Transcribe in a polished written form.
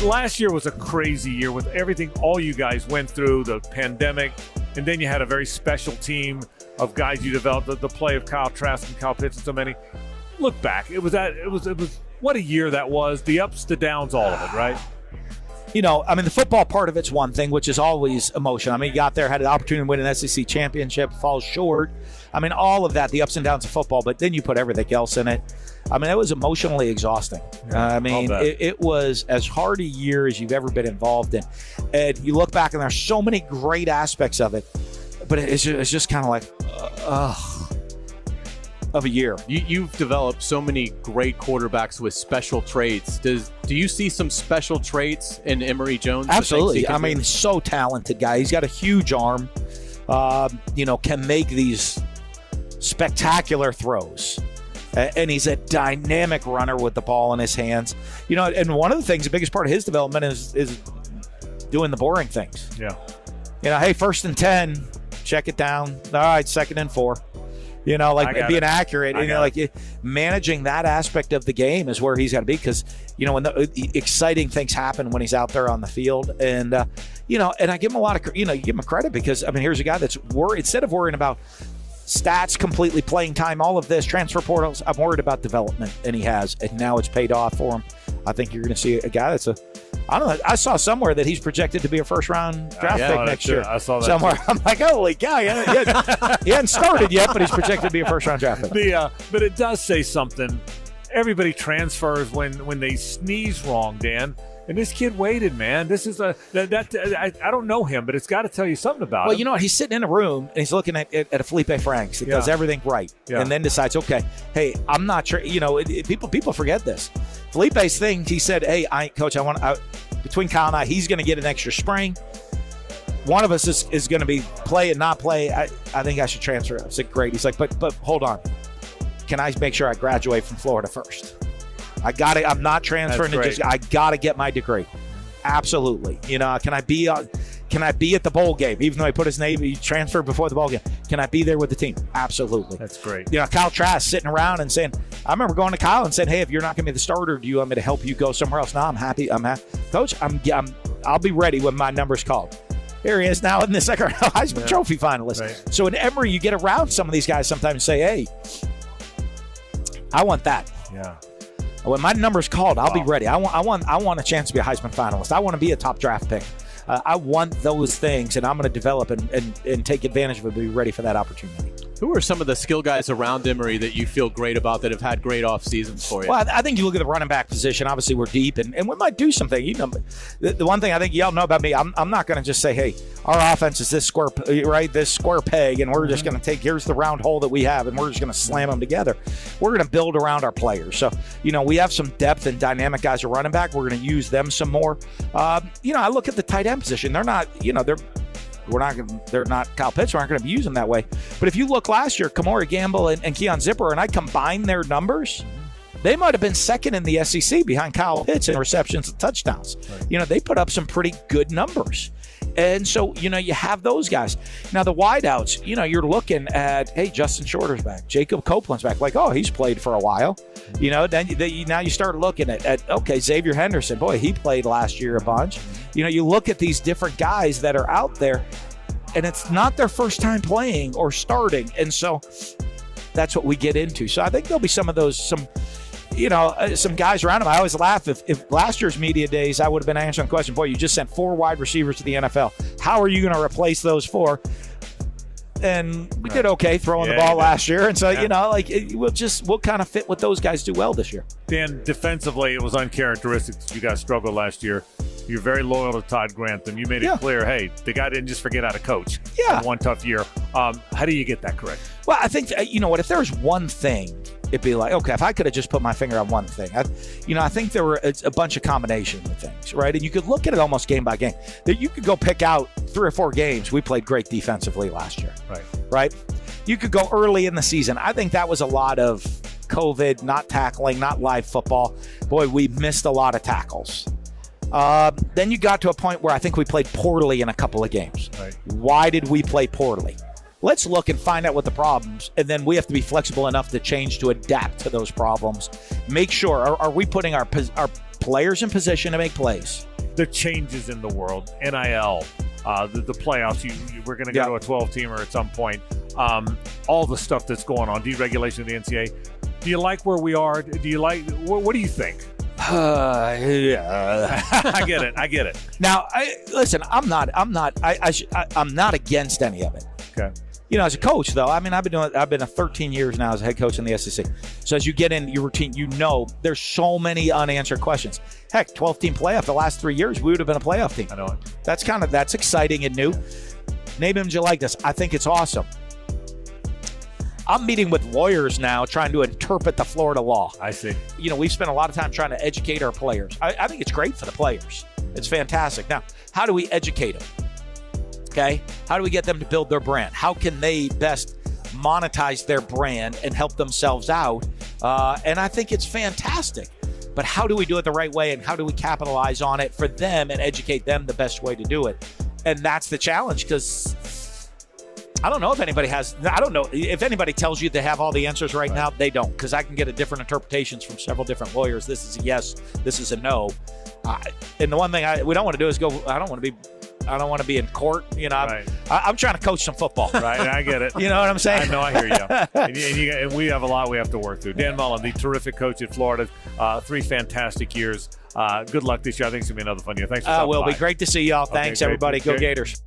last year was a crazy year with everything all you guys went through, the pandemic, and then you had a very special team of guys you developed, the play of Kyle Trask and Kyle Pitts and so many. Look back, it was what a year that was, the ups, the downs, all of it, right? You know, I mean, the football part of it's one thing, which is always emotion. I mean, you got there, had an opportunity to win an SEC championship, falls short. I mean, all of that, the ups and downs of football, but then you put everything else in it. I mean, it was emotionally exhausting. I mean, it was as hard a year as you've ever been involved in. And you look back, and there's so many great aspects of it, but it's just kind of like, of a year. You've developed so many great quarterbacks with special traits. Do you see some special traits in Emory Jones? Absolutely. I mean, so talented guy. He's got a huge arm. Can make these spectacular throws. And he's a dynamic runner with the ball in his hands. You know, and one of the things, the biggest part of his development is doing the boring things. Yeah. You know, hey, 1st and 10, check it down. All right, 2nd and 4. You know, like being accurate, and managing that aspect of the game is where he's got to be, because, you know, when the exciting things happen when he's out there on the field, and and I give him a lot of, you give him credit, because I mean, here's a guy that's instead of worrying about stats, completely playing time, all of this, transfer portals, I'm worried about development, and he has, and now it's paid off for him. I think you're going to see a guy that's I don't know. I saw somewhere that he's projected to be a first-round draft pick next year. I saw that somewhere. Too. I'm like, holy cow! He hadn't started yet, but he's projected to be a first-round draft pick. But it does say something. Everybody transfers when they sneeze wrong, Dan. And this kid waited, man. This is I don't know him, but it's got to tell you something about him. Well, you know what? He's sitting in a room and he's looking at a Felipe Franks that does everything right, and then decides, okay, hey, I'm not sure. You know, people forget this. Felipe's thing. He said, hey, Coach, between Kyle and I, he's going to get an extra spring. One of us is going to be play and not play. I think I should transfer. I said, great. He's like, but hold on. Can I make sure I graduate from Florida first? I'm not transferring I got to get my degree. Absolutely. You know, can I be at the bowl game, even though I put his name, he transferred before the bowl game? Can I be there with the team? Absolutely. That's great. You know, Kyle Trask sitting around and saying, I remember going to Kyle and saying, hey, if you're not going to be the starter, do you want me to help you go somewhere else? No, I'm happy. Coach, I'll be ready when my number's called. Here he is now in the second Heisman Trophy finalist. Right. So in Emory, you get around some of these guys sometimes and say, hey, I want that. Yeah. When my number's called, I'll be ready. I want a chance to be a Heisman finalist. I want to be a top draft pick. I want those things, and I'm going to develop and take advantage of it, be ready for that opportunity. Who are some of the skill guys around Emory that you feel great about that have had great off seasons for you? Well, I think you look at the running back position. Obviously, we're deep, and we might do something. You know, the one thing I think y'all know about me, I'm not going to just say, hey, our offense is this square peg, and we're just going to take, here's the round hole that we have, and we're just going to slam them together. We're going to build around our players. So, you know, we have some depth and dynamic guys at running back. We're going to use them some more. I look at the tight end position. They're not, they're not Kyle Pitts. We're not going to use them that way. But if you look last year, Kamari Gamble and Keon Zipper, and I combine their numbers, they might have been second in the SEC behind Kyle Pitts in receptions and touchdowns. Right. You know, they put up some pretty good numbers. And so, you know, you have those guys. Now, the wideouts, you know, you're looking at, hey, Justin Shorter's back. Jacob Copeland's back. Like, oh, he's played for a while. You know, then now you start looking at, okay, Xavier Henderson. Boy, he played last year a bunch. You know, you look at these different guys that are out there, and it's not their first time playing or starting. And so that's what we get into. So I think there'll be some guys around him. I always laugh if last year's media days, I would have been answering the question, boy, you just sent 4 wide receivers to the NFL. How are you going to replace those 4? And we did okay throwing the ball last year. And so, you know, like we'll kind of fit what those guys do well this year. Dan, defensively, it was uncharacteristic. You guys struggled last year. You're very loyal to Todd Grantham. You made it clear, hey, the guy didn't just forget how to coach. Yeah. One tough year. How do you get that correct? Well, I think, you know what, if there was one thing, it'd be like, okay, if I could have just put my finger on one thing. I think there were a bunch of combination of things, right? And you could look at it almost game by game. That you could go pick out 3 or 4 games. We played great defensively last year. Right? You could go early in the season. I think that was a lot of COVID, not tackling, not live football. Boy, we missed a lot of tackles. Then you got to a point where I think we played poorly in a couple of games. Right. Why did we play poorly? Let's look and find out what the problems, and then we have to be flexible enough to change to adapt to those problems. Make sure, are we putting our players in position to make plays? the changes in the world, NIL, the playoffs. We're going to go to a 12-teamer at some point. All the stuff that's going on, deregulation of the NCAA. Do you like where we are? Do you like? What do you think? Yeah. I get it. Now, listen. I'm not against any of it. Okay. You know, as a coach, though, I mean, I've been 13 years now as a head coach in the SEC. So as you get in your routine, you know there's so many unanswered questions. Heck, 12-team playoff. The last 3 years, we would have been a playoff team. I know it. That's exciting and new. Name him, you like this? I think it's awesome. I'm meeting with lawyers now trying to interpret the Florida law. I see. You know, we've spent a lot of time trying to educate our players. I think it's great for the players. It's fantastic. Now, how do we educate them? Okay? How do we get them to build their brand? How can they best monetize their brand and help themselves out? And I think it's fantastic. But how do we do it the right way, and how do we capitalize on it for them and educate them the best way to do it? And that's the challenge, because I don't know if anybody tells you they have all the answers right now. They don't, because I can get different interpretations from several different lawyers. This is a yes, this is a no. And the one thing we don't want to do is go, I don't want to be in court. You know, Right. I'm trying to coach some football. Right, I get it. You know what I'm saying? I know, I hear you. And we have a lot we have to work through. Dan Mullen, the terrific coach at Florida, 3 fantastic years. Good luck this year. I think it's going to be another fun year. Thanks for stopping Will by. be great to see y'all. Thanks, great. everybody. Go Okay. Gators.